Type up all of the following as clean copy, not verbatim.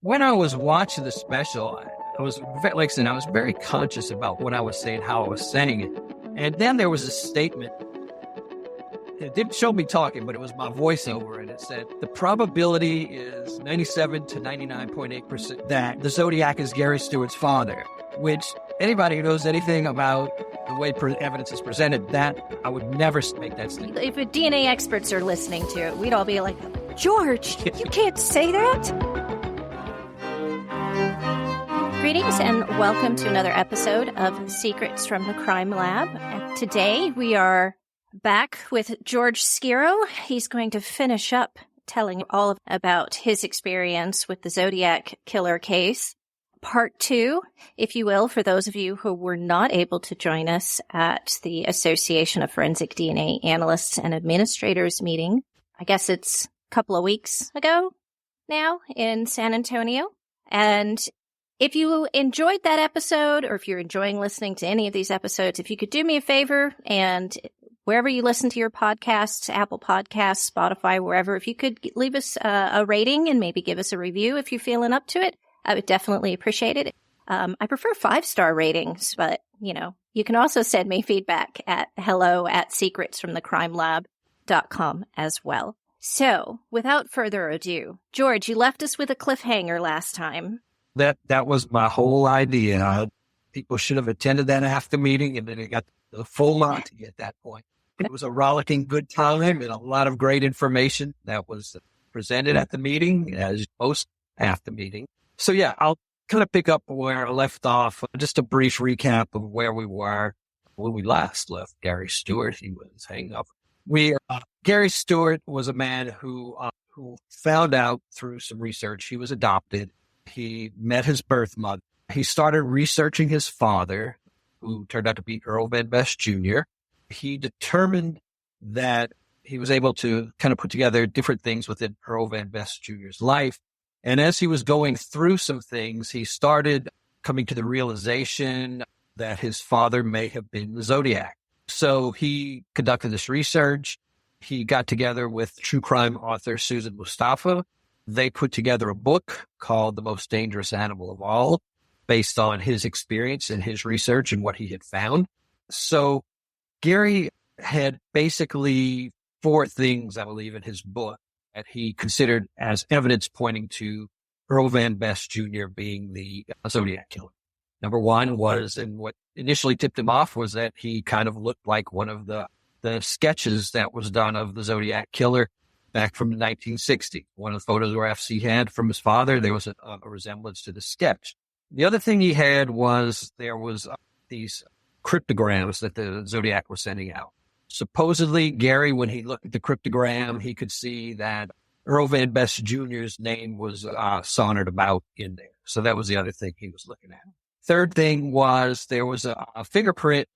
When I was watching the special, I was, like I said, I was very conscious about what I was saying, how I was saying it. And then there was a statement. It didn't show me talking, but it was my voiceover, and it said, the probability is 97 to 99.8% that the Zodiac is Gary Stewart's father, which anybody who knows anything about the way evidence is presented, that I would never make that statement. If DNA experts are listening to it, we'd all be like, George, you can't say that. Greetings and welcome to another episode of Secrets from the Crime Lab. And today we are back with George Schiro. He's going to finish up telling all about his experience with the Zodiac Killer case. Part 2, if you will, for those of you who were not able to join us at the Association of Forensic DNA Analysts and Administrators meeting. I guess it's a couple of weeks ago now in San Antonio. And if you enjoyed that episode, or if you're enjoying listening to any of these episodes, if you could do me a favor and wherever you listen to your podcasts, Apple Podcasts, Spotify, wherever, if you could leave us a rating and maybe give us a review if you're feeling up to it, I would definitely appreciate it. I prefer 5-star ratings, but, you can also send me feedback at hello@secretsfromthecrimelab.com as well. So, without further ado, George, you left us with a cliffhanger last time. That was my whole idea. People should have attended that after meeting, and then it got the full Monty at that point. It was a rollicking good time and a lot of great information that was presented at the meeting, as most after meeting. So yeah, I'll kind of pick up where I left off. Just a brief recap of where we were when we last left Gary Stewart. He was hanging up. Gary Stewart was a man who found out through some research he was adopted. He met his birth mother. He started researching his father, who turned out to be Earl Van Best Jr. He determined that he was able to kind of put together different things within Earl Van Best Jr.'s life. And as he was going through some things, he started coming to the realization that his father may have been the Zodiac. So he conducted this research. He got together with true crime author Susan Mustafa. They put together a book called The Most Dangerous Animal of All, based on his experience and his research and what he had found. So Gary had basically 4 things, I believe, in his book that he considered as evidence pointing to Earl Van Best Jr. being the Zodiac Killer. Number 1 was, and what initially tipped him off was that he kind of looked like one of the sketches that was done of the Zodiac Killer back from the 1960s. One of the photographs he had from his father, there was a resemblance to the sketch. The other thing he had was there was these cryptograms that the Zodiac was sending out. Supposedly, Gary, when he looked at the cryptogram, he could see that Earl Van Best Jr.'s name was sauntered about in there. So that was the other thing he was looking at. Third thing was there was a fingerprint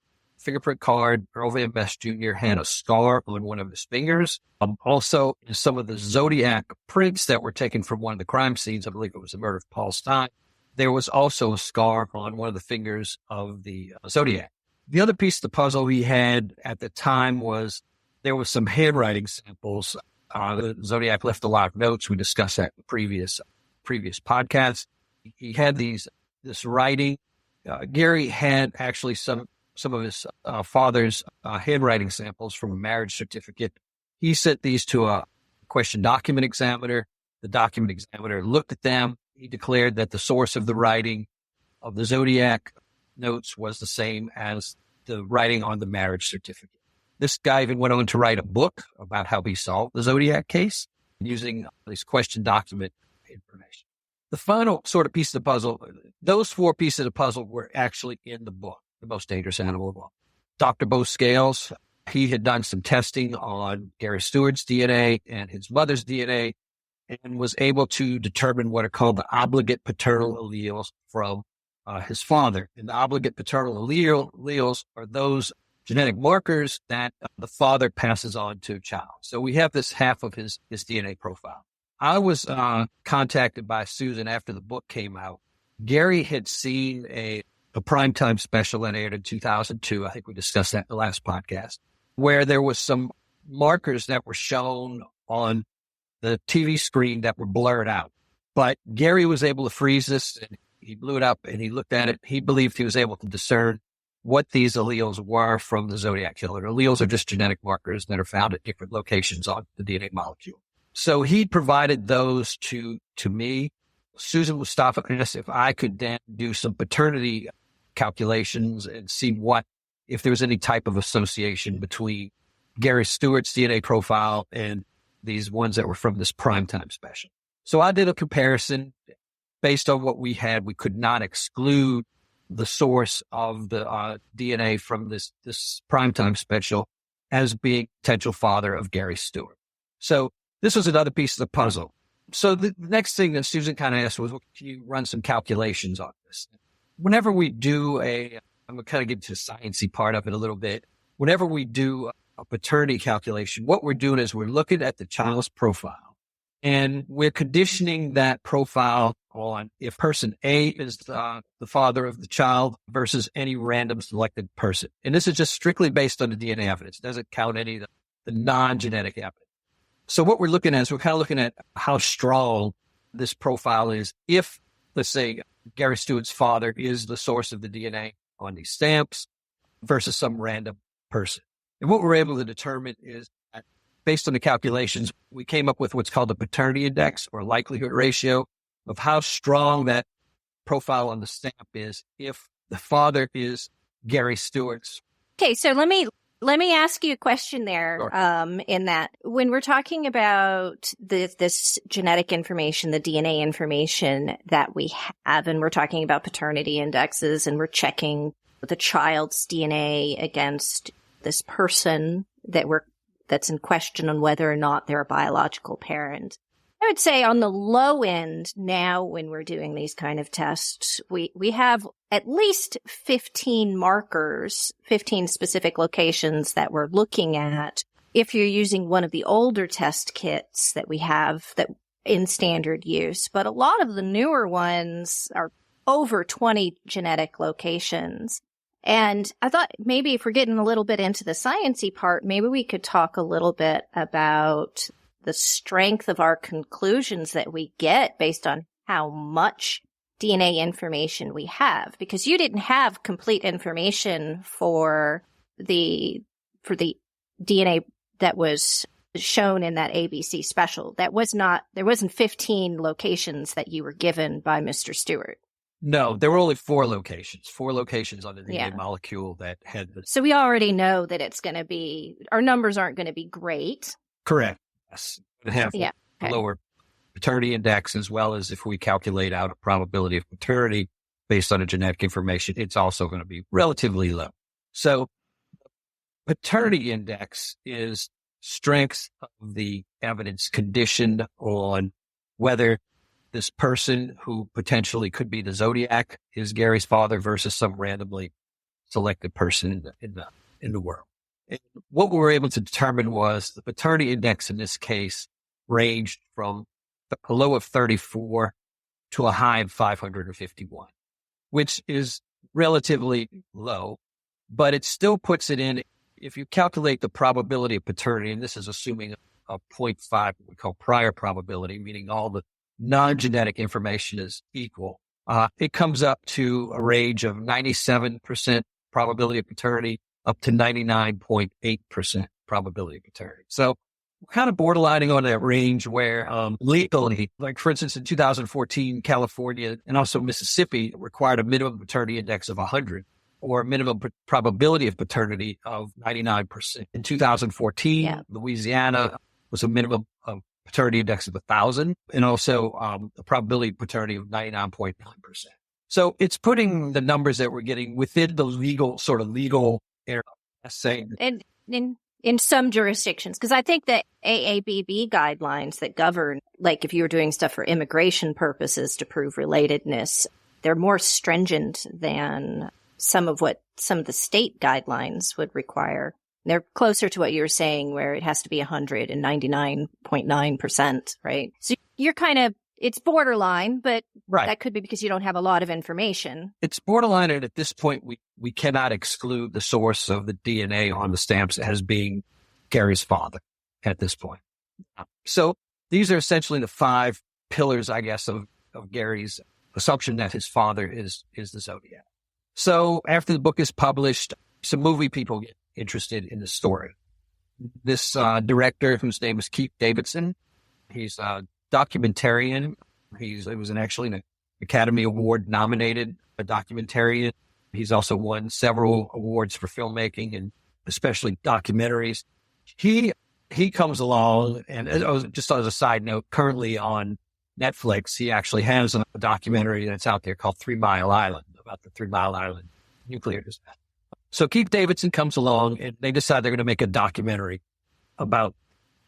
card. Earl Van Best Jr. had a scar on one of his fingers. Also, some of the Zodiac prints that were taken from one of the crime scenes, I believe it was the murder of Paul Stein, there was also a scar on one of the fingers of the Zodiac. The other piece of the puzzle he had at the time was there was some handwriting samples. The Zodiac left a lot of notes. We discussed that in previous podcasts. He had this writing. Gary had actually some of his father's handwriting samples from a marriage certificate. He sent these to a question document examiner. The document examiner looked at them. He declared that the source of the writing of the Zodiac notes was the same as the writing on the marriage certificate. This guy even went on to write a book about how he solved the Zodiac case using this question document information. The final sort of piece of the puzzle, those 4 pieces of the puzzle were actually in the book, The Most Dangerous Animal of All. Dr. Bo Scales, he had done some testing on Gary Stewart's DNA and his mother's DNA and was able to determine what are called the obligate paternal alleles from his father. And the obligate paternal alleles are those genetic markers that the father passes on to a child. So we have this half of his DNA profile. I was contacted by Susan after the book came out. Gary had seen a primetime special that aired in 2002. I think we discussed that in the last podcast, where there was some markers that were shown on the TV screen that were blurred out. But Gary was able to freeze this, and he blew it up, and he looked at it. He believed he was able to discern what these alleles were from the Zodiac Killer. Alleles are just genetic markers that are found at different locations on the DNA molecule. So he provided those to me. Susan Mustafa asked if I could then do some paternity calculations and see if there was any type of association between Gary Stewart's DNA profile and these ones that were from this primetime special. So I did a comparison based on what we had. We could not exclude the source of the DNA from this primetime special as being potential father of Gary Stewart. So this was another piece of the puzzle. So the next thing that Susan kind of asked was, well, can you run some calculations on this? Whenever we do I'm going to kind of get to the sciencey part of it a little bit. Whenever we do a paternity calculation, what we're doing is we're looking at the child's profile, and we're conditioning that profile on if person A is the father of the child versus any random selected person. And this is just strictly based on the DNA evidence. It doesn't count any of the non-genetic evidence. So what we're looking at is we're kind of looking at how strong this profile is. If, let's say, Gary Stewart's father is the source of the DNA on these stamps versus some random person. And what we're able to determine is that based on the calculations, we came up with what's called the paternity index or likelihood ratio of how strong that profile on the stamp is if the father is Gary Stewart's. Okay, so let me ask you a question there. Sure. In that, when we're talking about this genetic information, the DNA information that we have, and we're talking about paternity indexes, and we're checking the child's DNA against this person that's in question on whether or not they're a biological parent. I would say on the low end now, when we're doing these kind of tests, we have at least 15 markers, 15 specific locations that we're looking at. If you're using one of the older test kits that we have that in standard use, but a lot of the newer ones are over 20 genetic locations. And I thought maybe if we're getting a little bit into the sciencey part, maybe we could talk a little bit about the strength of our conclusions that we get based on how much DNA information we have, because you didn't have complete information for the DNA that was shown in that ABC special. There wasn't 15 locations that you were given by Mr. Stewart. No, there were only 4 locations on the DNA molecule that had the. So we already know that our numbers aren't going to be great. Correct. Yes. It have lower paternity index, as well as if we calculate out a probability of paternity based on the genetic information, it's also going to be relatively low. So paternity index is strength of the evidence conditioned on whether this person who potentially could be the Zodiac is Gary's father versus some randomly selected person in the world. And what we were able to determine was the paternity index in this case ranged from a low of 34 to a high of 551, which is relatively low, but it still puts it in. If you calculate the probability of paternity, and this is assuming a 0.5, what we call prior probability, meaning all the non-genetic information is equal, it comes up to a range of 97% probability of paternity up to 99.8% probability of paternity. So we're kind of borderlining on that range where legally, like for instance, in 2014, California and also Mississippi required a minimum paternity index of 100 or a minimum probability of paternity of 99%. In 2014, Louisiana was a minimum of paternity index of 1,000 and also a probability of paternity of 99.9%. So it's putting the numbers that we're getting within the legal area. Saying and in some jurisdictions, because I think that AABB guidelines that govern, like if you were doing stuff for immigration purposes to prove relatedness, they're more stringent than some of the state guidelines would require. They're closer to what you were saying, where it has to be 199.9%, right? So you're it's borderline, but that could be because you don't have a lot of information. It's borderline, and at this point, we cannot exclude the source of the DNA on the stamps as being Gary's father at this point. So these are essentially the 5 pillars, I guess, of Gary's assumption that his father is the Zodiac. So after the book is published, some movie people get interested in the story. This director, whose name is Keith Davidson, he's a documentarian. He was actually an Academy Award nominated a documentarian. He's also won several awards for filmmaking and especially documentaries. He comes along, and just as a side note, currently on Netflix, he actually has a documentary that's out there called 3 Mile Island, about the 3 Mile Island nuclear disaster. So Keith Davidson comes along, and they decide they're going to make a documentary about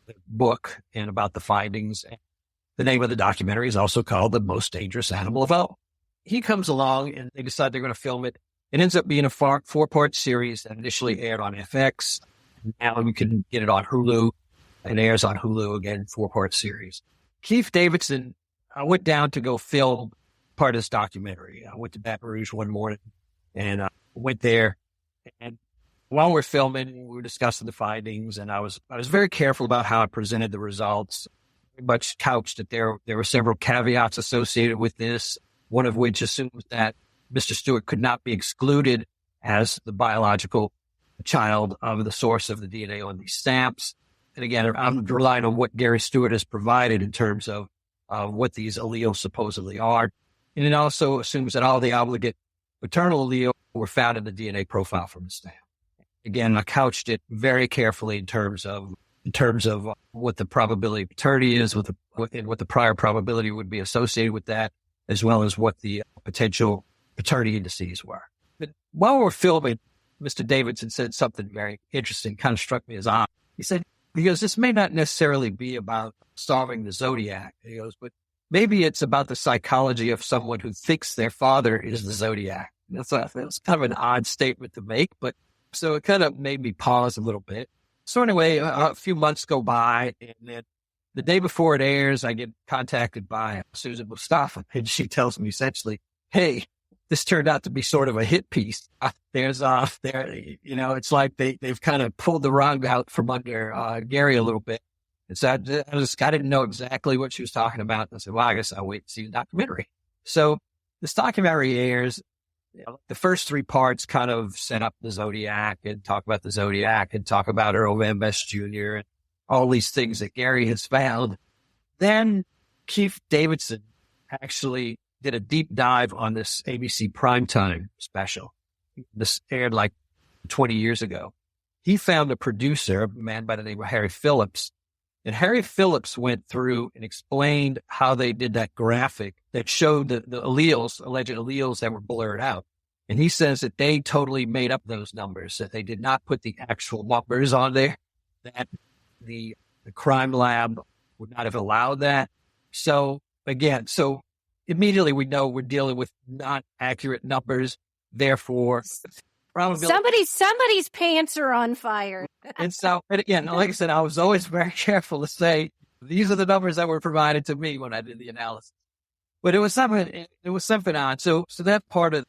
the book and about the findings. And the name of the documentary is also called The Most Dangerous Animal of All. He comes along, and they decide they're going to film it. It ends up being a 4-part series that initially aired on FX. Now you can get it on Hulu. It airs on Hulu again, 4-part series. Keith Davidson, I went down to go film part of this documentary. I went to Baton Rouge one morning and went there. And while we're filming, we were discussing the findings, and I was very careful about how I presented the results. Very much couched that there were several caveats associated with this, one of which assumes that Mr. Stewart could not be excluded as the biological child of the source of the DNA on these stamps. And again, I'm relying on what Gary Stewart has provided in terms of what these alleles supposedly are. And it also assumes that all the obligate maternal alleles were found in the DNA profile from the stamp. Again, I couched it very carefully in terms of what the probability of paternity is, what the prior probability would be associated with that, as well as what the potential paternity indices were. But while we're filming, Mr. Davidson said something very interesting, kind of struck me as odd. He said, because this may not necessarily be about solving the Zodiac, he goes, but maybe it's about the psychology of someone who thinks their father is the Zodiac. That's kind of an odd statement to make, but so it kind of made me pause a little bit. So anyway, a few months go by, and then the day before it airs, I get contacted by Susan Mustafa, and she tells me essentially, hey, this turned out to be sort of a hit piece. It's like they've kind of pulled the rug out from under Gary a little bit. And so I didn't know exactly what she was talking about. I said, well, I guess I'll wait to see the documentary. So this documentary airs. The first 3 parts kind of set up the Zodiac and talk about the Zodiac and talk about Earl Van Best Jr. and all these things that Gary has found. Then Keith Davidson actually did a deep dive on this ABC primetime special. This aired like 20 years ago. He found a producer, a man by the name of Harry Phillips. And Harry Phillips went through and explained how they did that graphic that showed the alleles, alleged alleles that were blurred out. And he says that they totally made up those numbers, that they did not put the actual numbers on there, that the crime lab would not have allowed that. So again, immediately we know we're dealing with not accurate numbers. Therefore, somebody's pants are on fire. And again, like I said, I was always very careful to say these are the numbers that were provided to me when I did the analysis. But it was something odd. So that part of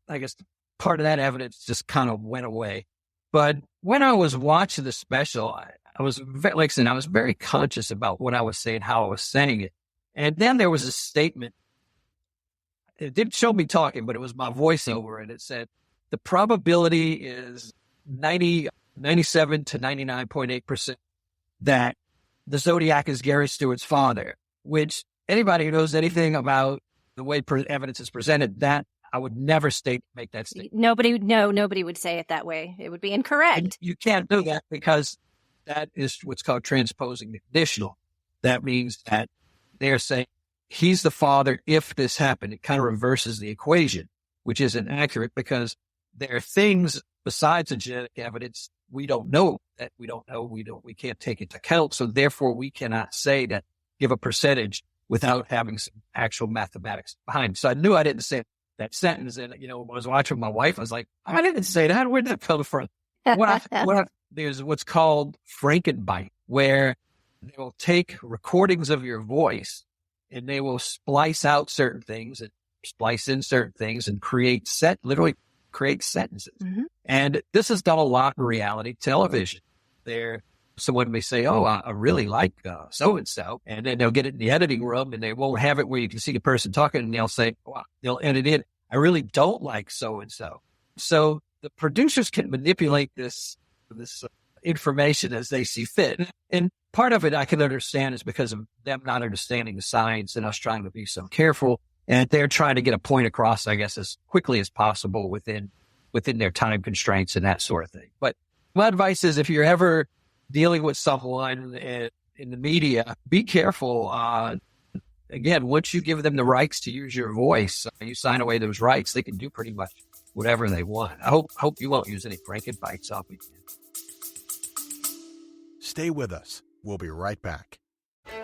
that evidence just kind of went away. But when I was watching the special, I was very conscious about what I was saying, how I was saying it. And then there was a statement. It didn't show me talking, but it was my voiceover, and it said, the probability is 97 to 99.8% that the Zodiac is Gary Stewart's father, which anybody who knows anything about the way evidence is presented, that I would never make that statement. Nobody would say it that way. It would be incorrect. And you can't do that because that is what's called transposing the conditional. That means that they're saying he's the father if this happened. It kind of reverses the equation, which isn't accurate because there are things besides the genetic evidence we don't know, we can't take into account. So therefore we cannot say that, give a percentage without having some actual mathematics behind. So I knew I didn't say that sentence. And, when I was watching my wife, I was like, I didn't say that. Where'd that come from? There's what's called Frankenbite, where they will take recordings of your voice and they will splice out certain things and splice in certain things and literally create sentences. Mm-hmm. And this is done a lot in reality television. someone may say, oh, I really like so-and-so. And then they'll get it in the editing room and they won't have it where you can see the person talking and they'll say, well, they'll edit in, I really don't like so-and-so. So the producers can manipulate this information as they see fit. And part of it I can understand is because of them not understanding the science and us trying to be so careful. And they're trying to get a point across, I guess, as quickly as possible within their time constraints and that sort of thing. But my advice is if you're ever dealing with someone in the media, be careful. Again, once you give them the rights to use your voice, you sign away those rights, they can do pretty much whatever they want. I hope you won't use any Franken bites off me. Stay with us. We'll be right back.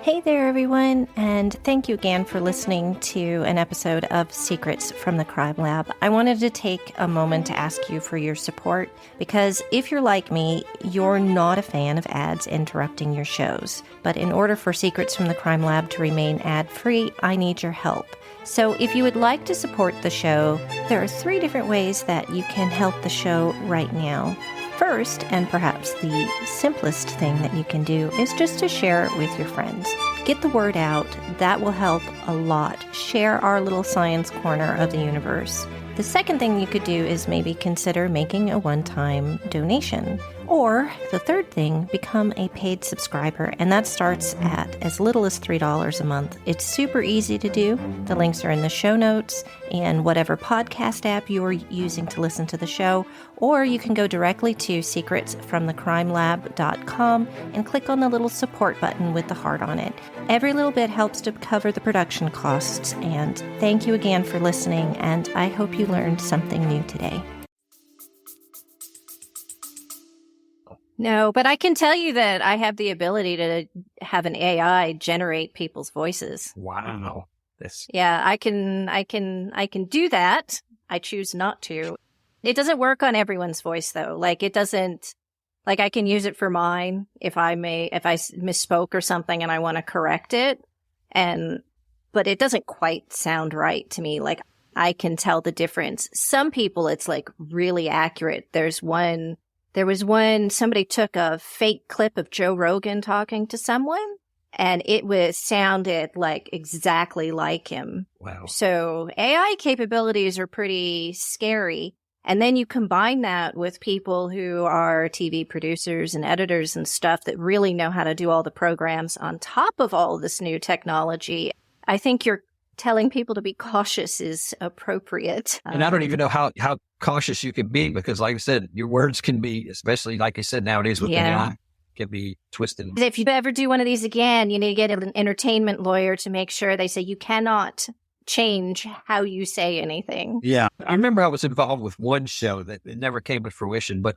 Hey there, everyone, and thank you again for listening to an episode of Secrets from the Crime Lab. I wanted to take a moment to ask you for your support, because if you're like me, you're not a fan of ads interrupting your shows. But in order for Secrets from the Crime Lab to remain ad-free, I need your help. So if you would like to support the show, there are 3 different ways that you can help the show right now. First, and perhaps the simplest thing that you can do, is just to share it with your friends. Get the word out. That will help a lot. Share our little science corner of the universe. The second thing you could do is maybe consider making a one-time donation. Or the third thing, become a paid subscriber, and that starts at as little as $3 a month. It's super easy to do. The links are in the show notes and whatever podcast app you're using to listen to the show, or you can go directly to secretsfromthecrimelab.com and click on the little support button with the heart on it. Every little bit helps to cover the production costs, and thank you again for listening, and I hope you learned something new today. No, but I can tell you that I have the ability to have an AI generate people's voices. Wow. Yeah, I can do that. I choose not to. It doesn't work on everyone's voice though. Like it doesn't, like I can use it for mine if I misspoke or something and I want to correct it. But it doesn't quite sound right to me. Like I can tell the difference. Some people, it's like really accurate. There was one, somebody took a fake clip of Joe Rogan talking to someone, and it sounded like exactly like him. Wow. So AI capabilities are pretty scary. And then you combine that with people who are TV producers and editors and stuff that really know how to do all the programs on top of all this new technology. I think you're telling people to be cautious is appropriate. And I don't even know how cautious you can be, because like I said, your words can be, especially like I said nowadays with AI, can be twisted. If you ever do one of these again, you need to get an entertainment lawyer to make sure they say you cannot change how you say anything. Yeah. I remember I was involved with one show that it never came to fruition, but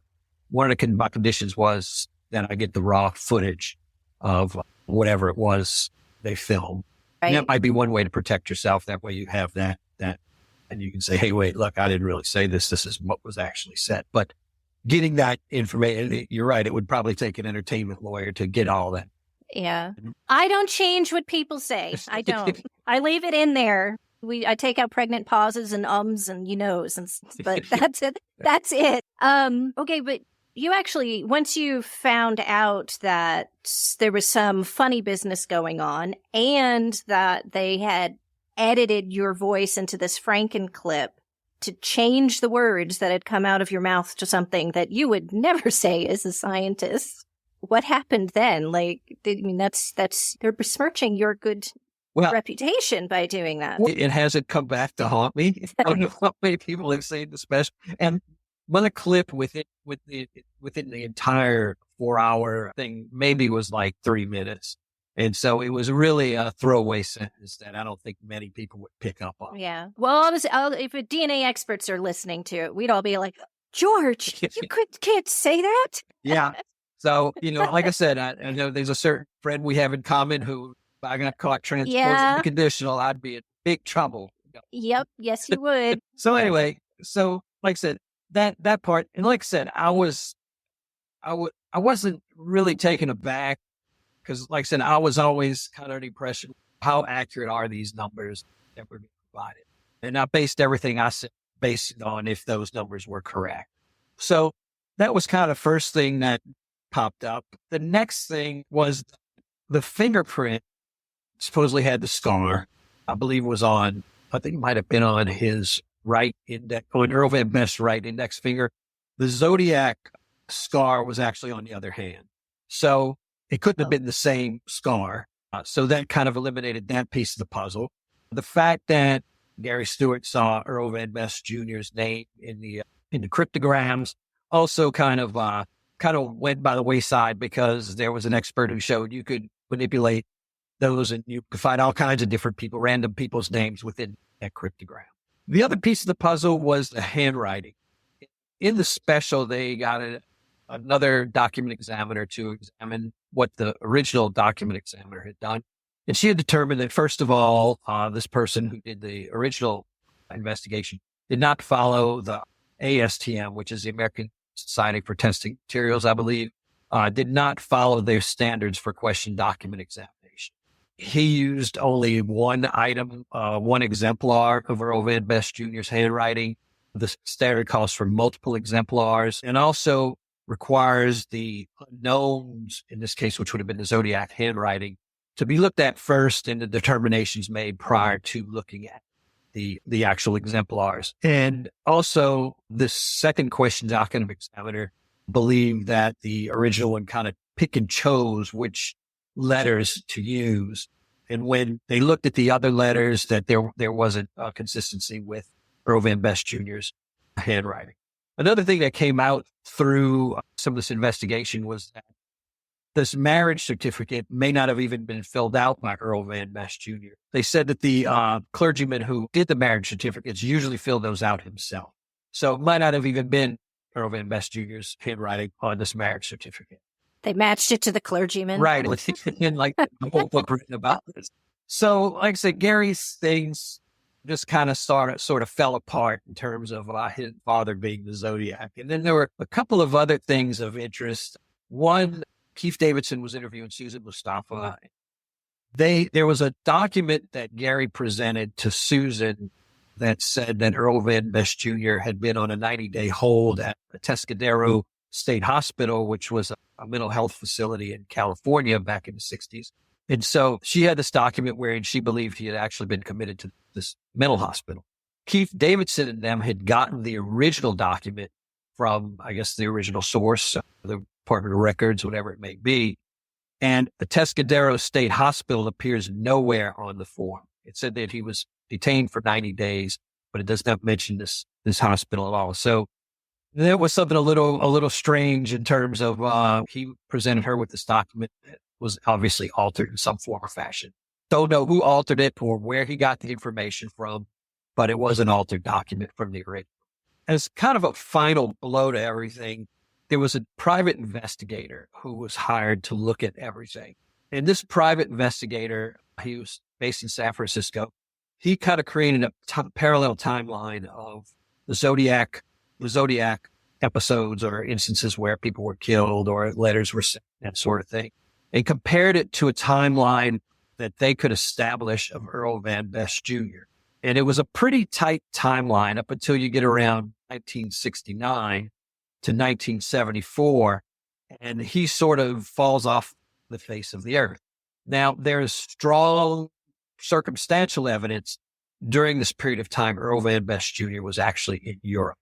one of my conditions was that I get the raw footage of whatever it was they filmed. Right. And that might be one way to protect yourself. That way you have that, and you can say, hey, wait, look, I didn't really say this. This is what was actually said. But getting that information, you're right. It would probably take an entertainment lawyer to get all that. Yeah. I don't change what people say. I don't. I leave it in there. I take out pregnant pauses and ums and you knows, but that's it. That's it. Okay, but you actually, once you found out that there was some funny business going on and that they had edited your voice into this Franken clip to change the words that had come out of your mouth to something that you would never say as a scientist, what happened then? Like, I mean, that's they're besmirching your good reputation by doing that. It hasn't come back to haunt me. I don't know how many people have seen the special. And one clip within the entire 4-hour thing maybe was like 3 minutes. And so it was really a throwaway sentence that I don't think many people would pick up on. Yeah. Well, if DNA experts are listening to it, we'd all be like, George, you can't say that. Yeah. So, like I said, I know there's a certain friend we have in common who, if I got caught transposing the conditional, I'd be in big trouble. Yep. Yes, you would. So anyway, like I said, that part, and like I said, I wasn't really taken aback because, like I said, I was always kind of the impression, how accurate are these numbers that were being provided? And I based everything I said based on if those numbers were correct. So that was kind of the first thing that popped up. The next thing was the fingerprint supposedly had the scar. I believe I think it might have been on his right index, on Earl Van Best's right index finger. The Zodiac scar was actually on the other hand. So it couldn't have been the same scar. So that kind of eliminated that piece of the puzzle. The fact that Gary Stewart saw Earl Van Best Jr.'s name in the cryptograms also kind of went by the wayside, because there was an expert who showed you could manipulate those and you could find all kinds of different people, random people's names within that cryptogram. The other piece of the puzzle was the handwriting. In the special, they got another document examiner to examine what the original document examiner had done. And she had determined that, first of all, this person who did the original investigation did not follow the ASTM, which is the American Society for Testing Materials, I believe, did not follow their standards for question document examination. He used only one item, one exemplar of Earl Van Best Jr.'s handwriting. The standard calls for multiple exemplars, and also requires the unknowns, in this case, which would have been the Zodiac handwriting, to be looked at first and the determinations made prior to looking at the actual exemplars. And also, the second question document examiner believed that the original one kind of pick and chose which letters to use. And when they looked at the other letters, that there wasn't a consistency with Earl Van Best Jr.'s handwriting. Another thing that came out through some of this investigation was that this marriage certificate may not have even been filled out by Earl Van Best Jr. They said that the clergyman who did the marriage certificates usually filled those out himself. So it might not have even been Earl Van Best Jr.'s handwriting on this marriage certificate. They matched it to the clergyman. Right. And like the whole book written about this. So, like I said, Gary's things just kind of sort of fell apart in terms of his father being the Zodiac. And then there were a couple of other things of interest. One, Keith Davidson was interviewing Susan Mustafa. There was a document that Gary presented to Susan that said that Earl Van Best Jr. had been on a 90-day hold at the Tescadero State Hospital, which was a mental health facility in California back in the 60s. And so she had this document wherein she believed he had actually been committed to this mental hospital. Keith Davidson and them had gotten the original document from, I guess, the original source, the Department of Records, whatever it may be. And the Tescadero State Hospital appears nowhere on the form. It said that he was detained for 90 days, but it does not mention this hospital at all. So there was something a little strange in terms of he presented her with this document that was obviously altered in some form or fashion. Don't know who altered it or where he got the information from, but it was an altered document from the original. As kind of a final blow to everything, there was a private investigator who was hired to look at everything. And this private investigator, he was based in San Francisco. He kind of created a parallel timeline of the Zodiac episodes or instances where people were killed or letters were sent, that sort of thing, and compared it to a timeline that they could establish of Earl Van Best Jr. And it was a pretty tight timeline up until you get around 1969 to 1974, and he sort of falls off the face of the earth. Now, there is strong circumstantial evidence during this period of time Earl Van Best Jr. was actually in Europe.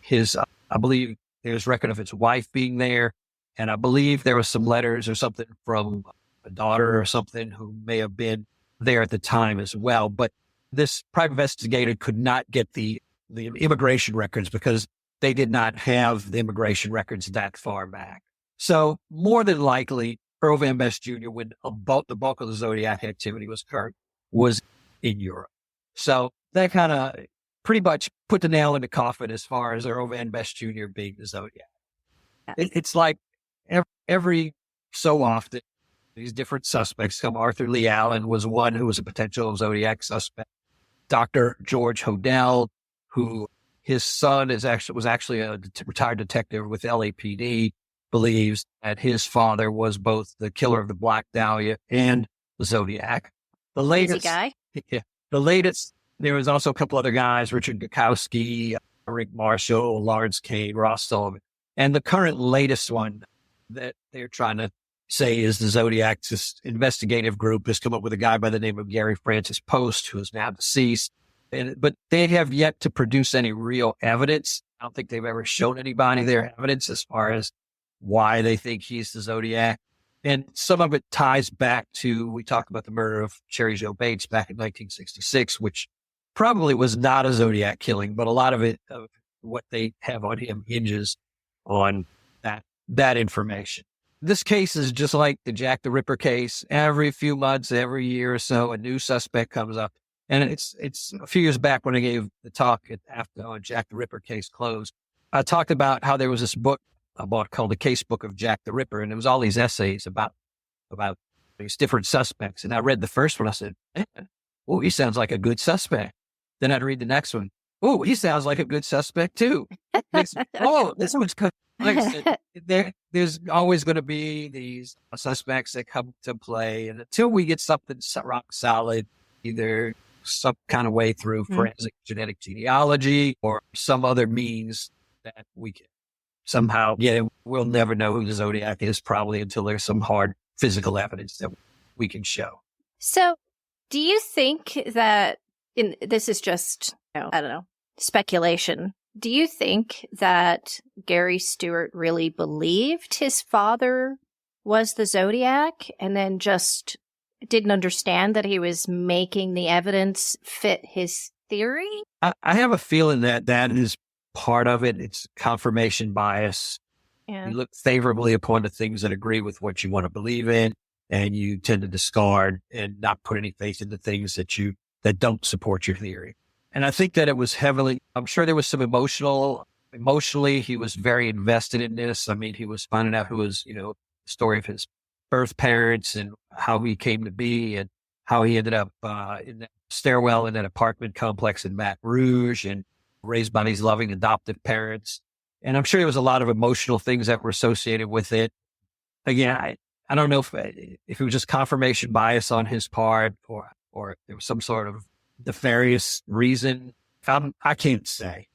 I believe there's record of his wife being there, and I believe there was some letters or something from a daughter or something who may have been there at the time as well. But this private investigator could not get the immigration records because they did not have the immigration records that far back. So more than likely, Earl Van Best Jr., when the bulk of the Zodiac activity was occurred, was in Europe. So that kind of pretty much put the nail in the coffin as far as Earl Van Best Jr. being the Zodiac. It's like every so often, these different suspects come. Arthur Lee Allen was one who was a potential Zodiac suspect. Dr. George Hodel, who his son was actually a retired detective with LAPD, believes that his father was both the killer of the Black Dahlia and the Zodiac. The latest guy. Yeah, the latest. There was also a couple other guys: Richard Gukowski, Rick Marshall, Lawrence Kane, Ross Sullivan, and the current latest one that they're trying to say is the Zodiac's this investigative group has come up with a guy by the name of Gary Francis Post, who is now deceased. But they have yet to produce any real evidence. I don't think they've ever shown anybody their evidence as far as why they think he's the Zodiac. And some of it ties back to, we talked about the murder of Cherry Jo Bates back in 1966, which probably was not a Zodiac killing, but a lot of it, of what they have on him hinges on that information. This case is just like the Jack the Ripper case. Every few months, every year or so, a new suspect comes up. And it's a few years back when I gave the talk after Jack the Ripper case closed. I talked about how there was this book I bought called The Case Book of Jack the Ripper. And it was all these essays about these different suspects. And I read the first one. I said, oh, he sounds like a good suspect. Then I'd read the next one. Oh, he sounds like a good suspect too. Oh, this one's good. Like I said, there's always going to be these suspects that come to play. And until we get something rock solid, either some kind of way through forensic genetic genealogy or some other means that we can somehow get it, we'll never know who the Zodiac is probably until there's some hard physical evidence that we can show. So do you think that, this is just, I don't know, speculation. Do you think that Gary Stewart really believed his father was the Zodiac and then just didn't understand that he was making the evidence fit his theory? I have a feeling that is part of it. It's confirmation bias. Yeah. You look favorably upon the things that agree with what you want to believe in, and you tend to discard and not put any faith in the things that don't support your theory. And I think that it was I'm sure there was some emotionally, he was very invested in this. I mean, he was finding out who was, the story of his birth parents and how he came to be and how he ended up in that stairwell in that apartment complex in Baton Rouge and raised by these loving adoptive parents. And I'm sure there was a lot of emotional things that were associated with it. Again, I don't know if it was just confirmation bias on his part or there was some sort of nefarious reason. I can't say.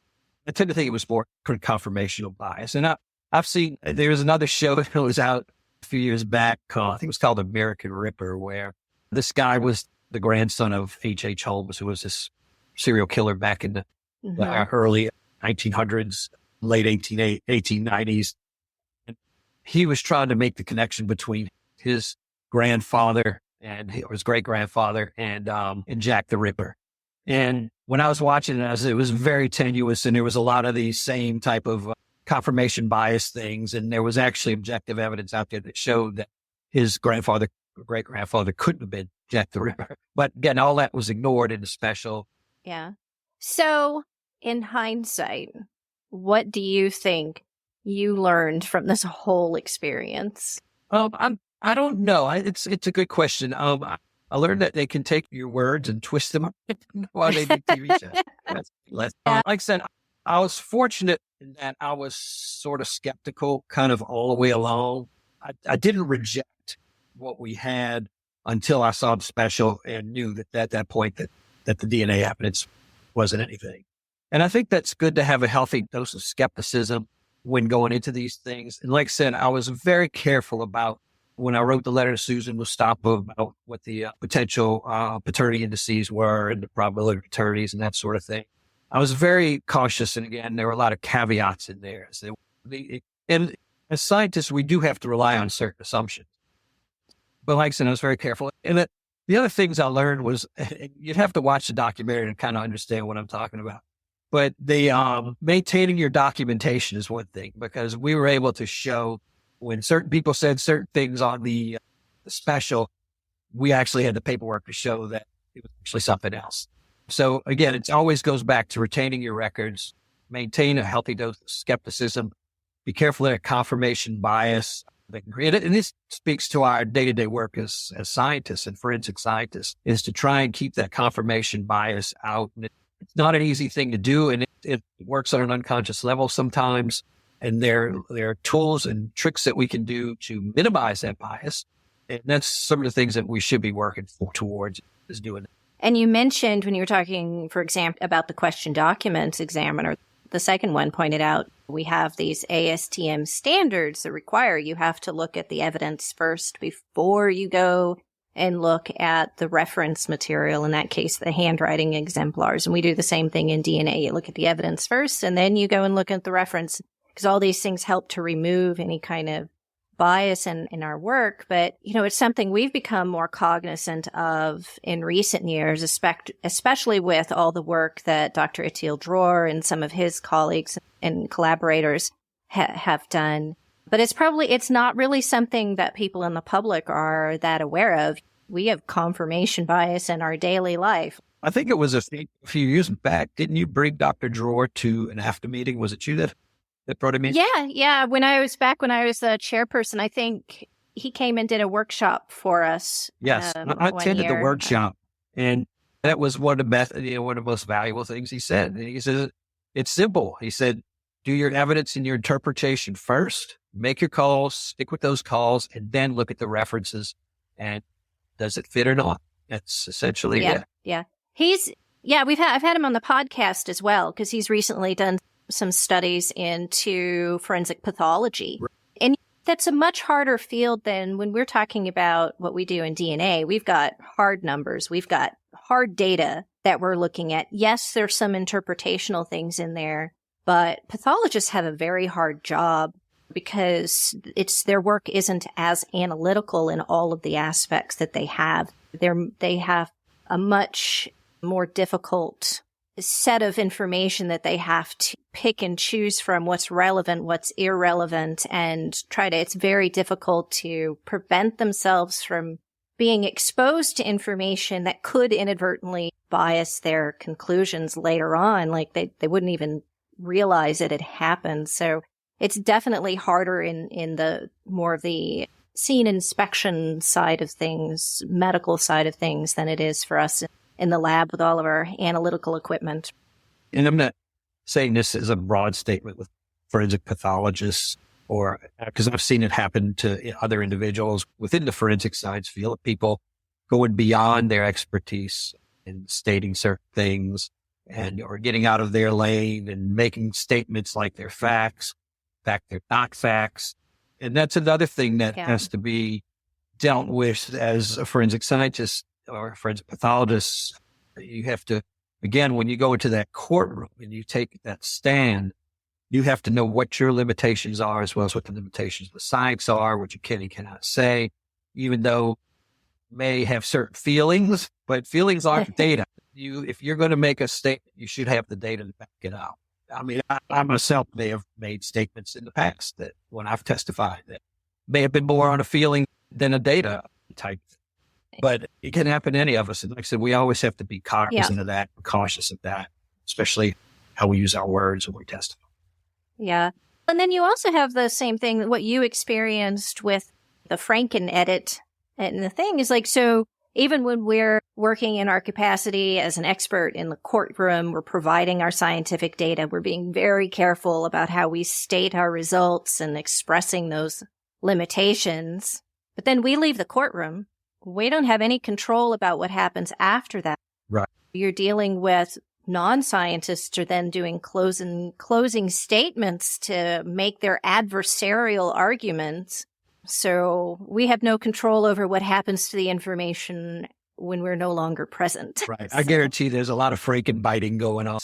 I tend to think it was more confirmational bias. And I've seen, there was another show that was out a few years back I think it was called American Ripper, where this guy was the grandson of H.H. Holmes, who was this serial killer back in the early 1900s, late 1890s. And he was trying to make the connection between his grandfather and his great grandfather and Jack the Ripper. And when I was watching it was very tenuous, and there was a lot of these same type of confirmation bias things. And there was actually objective evidence out there that showed that his great grandfather couldn't have been Jack the Ripper. But again, all that was ignored in the special. Yeah. So in hindsight, what do you think you learned from this whole experience? I don't know. It's a good question. I learned that they can take your words and twist them while they do TV shows. Like I said, I was fortunate in that I was sort of skeptical kind of all the way along. I didn't reject what we had until I saw the special and knew that at that point that the DNA evidence wasn't anything. And I think that's good to have a healthy dose of skepticism when going into these things. And like I said, I was very careful about when I wrote the letter to Susan Mustafa about what the potential paternity indices were and the probability of paternities and that sort of thing. I was very cautious. And again, there were a lot of caveats in there. So and as scientists, we do have to rely on certain assumptions. But like I said, I was very careful. And the other things I learned was you'd have to watch the documentary to kind of understand what I'm talking about. But maintaining your documentation is one thing, because we were able to show when certain people said certain things on the special, we actually had the paperwork to show that it was actually something else. So again, it always goes back to retaining your records, maintain a healthy dose of skepticism, be careful of confirmation bias. And this speaks to our day-to-day work as scientists and forensic scientists, is to try and keep that confirmation bias out. And it's not an easy thing to do, and it works on an unconscious level sometimes. And there are tools and tricks that we can do to minimize that bias. And that's some of the things that we should be working towards, is doing that. And you mentioned when you were talking, for example, about the question documents examiner, the second one pointed out We have these ASTM standards that require you have to look at the evidence first before you go and look at the reference material, in that case, the handwriting exemplars. And we do the same thing in DNA. You look at the evidence first, and then you go and look at the reference, because all these things help to remove any kind of bias in our work. But, it's something we've become more cognizant of in recent years, especially with all the work that Dr. Étienne Dror and some of his colleagues and collaborators have done. But it's not really something that people in the public are that aware of. We have confirmation bias in our daily life. I think it was a few years back. Didn't you bring Dr. Dror to an after meeting? Was it you that brought him in? Yeah. When I was a chairperson, I think he came and did a workshop for us. Yes, I attended the workshop, and that was one of the most valuable things he said. And he said, it's simple. He said, do your evidence and your interpretation first, make your calls, stick with those calls, and then look at the references and does it fit or not? That's essentially it. Yeah. I've had him on the podcast as well, because he's recently done some studies into forensic pathology. Right. And that's a much harder field than when we're talking about what we do in DNA. We've got hard numbers. We've got hard data that we're looking at. Yes, there's some interpretational things in there, but pathologists have a very hard job because their work isn't as analytical in all of the aspects that they have. They have a much more difficult set of information that they have to pick and choose from, what's relevant, what's irrelevant, and it's very difficult to prevent themselves from being exposed to information that could inadvertently bias their conclusions later on. Like they wouldn't even realize it had happened. So it's definitely harder in the more of the scene inspection side of things, medical side of things, than it is for us in the lab with all of our analytical equipment. And I'm not saying this as a broad statement with forensic pathologists, or because I've seen it happen to other individuals within the forensic science field, people going beyond their expertise and stating certain things or getting out of their lane and making statements like they're facts. In fact, they're not facts. And that's another thing that has to be dealt with as a forensic scientist or a forensic pathologist. You have to, again, when you go into that courtroom and you take that stand, you have to know what your limitations are as well as what the limitations of the science are, what you can and cannot say, even though you may have certain feelings, but feelings aren't data. If you're going to make a statement, you should have the data to back it up. I mean, I myself may have made statements in the past that when I've testified that may have been more on a feeling than a data type. But it can happen to any of us. And like I said, we always have to be cognizant of that, cautious of that, especially how we use our words when we testify. Yeah. And then you also have the same thing, what you experienced with the Franken edit. And the thing is so even when we're working in our capacity as an expert in the courtroom, we're providing our scientific data. We're being very careful about how we state our results and expressing those limitations. But then we leave the courtroom. We don't have any control about what happens after that. Right. You're dealing with non-scientists are then doing closing statements to make their adversarial arguments. So we have no control over what happens to the information when we're no longer present. Right. I guarantee there's a lot of freaking biting going on.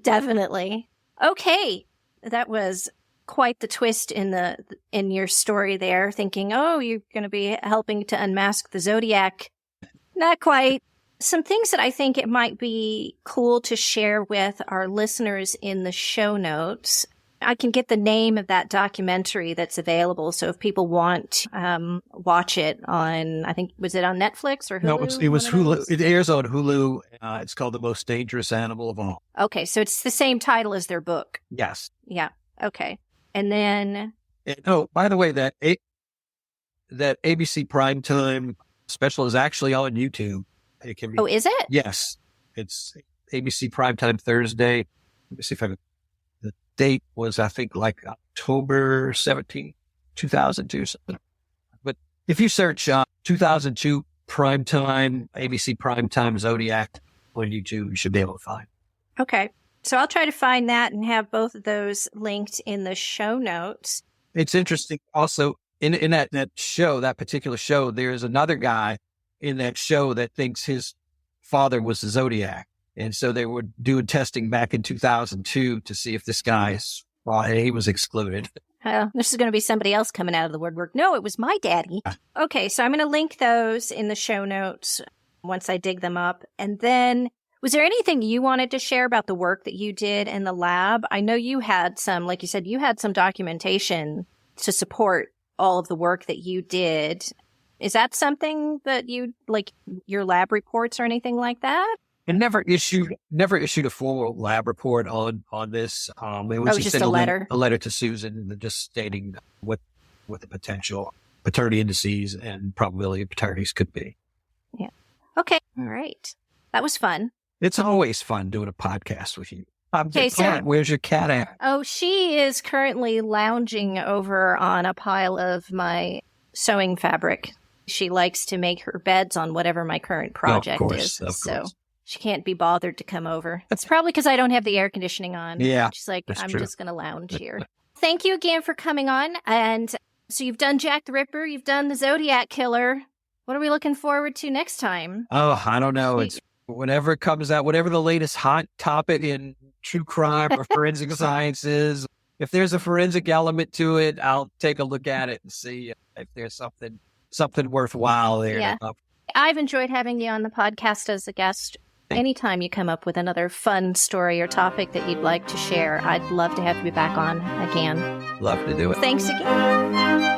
Definitely. Okay. That was quite the twist in your story there, thinking, oh, you're going to be helping to unmask the Zodiac. Not quite. Some things that I think it might be cool to share with our listeners in the show notes. I can get the name of that documentary that's available. So if people want to watch it on, I think, was it on Netflix or Hulu? No, it was Hulu. It airs on Hulu. It's called The Most Dangerous Animal of All. Okay. So it's the same title as their book. Yes. Yeah. Okay. And then. Oh, by the way, that ABC Primetime special is actually on YouTube. It can be, is it? Yes. It's ABC Primetime Thursday. Let me see if I can. The date was, I think, like October 17, 2002. Something. But if you search 2002 Primetime, ABC Primetime Zodiac on YouTube, you should be able to find. Okay. So I'll try to find that and have both of those linked in the show notes. It's interesting. Also, in that show, that particular show, there's another guy in that show that thinks his father was the Zodiac. And so they were doing testing back in 2002 to see if this guy's, well, he was excluded. This is going to be somebody else coming out of the woodwork. No, it was my daddy. Okay, so I'm going to link those in the show notes once I dig them up. And then, was there anything you wanted to share about the work that you did in the lab? I know you had some, like you said, you had some documentation to support all of the work that you did. Is that something that you, like your lab reports or anything like that? And never issued a formal lab report on this. It was just a letter. A letter to Susan, just stating what the potential paternity indices and probability of paternities could be. Yeah. Okay. All right. That was fun. It's always fun doing a podcast with you. Okay, so where's your cat at? Oh, she is currently lounging over on a pile of my sewing fabric. She likes to make her beds on whatever my current project is. Of course. She can't be bothered to come over. It's probably because I don't have the air conditioning on. Yeah. She's like, I'm just going to lounge here. Thank you again for coming on. And so you've done Jack the Ripper. You've done the Zodiac Killer. What are we looking forward to next time? Oh, I don't know. It's whenever it comes out, whatever the latest hot topic in true crime or forensic science is. If there's a forensic element to it, I'll take a look at it and see if there's something worthwhile there. Yeah. I've enjoyed having you on the podcast as a guest. Anytime you come up with another fun story or topic that you'd like to share, I'd love to have you back on again. Love to do it. Thanks again.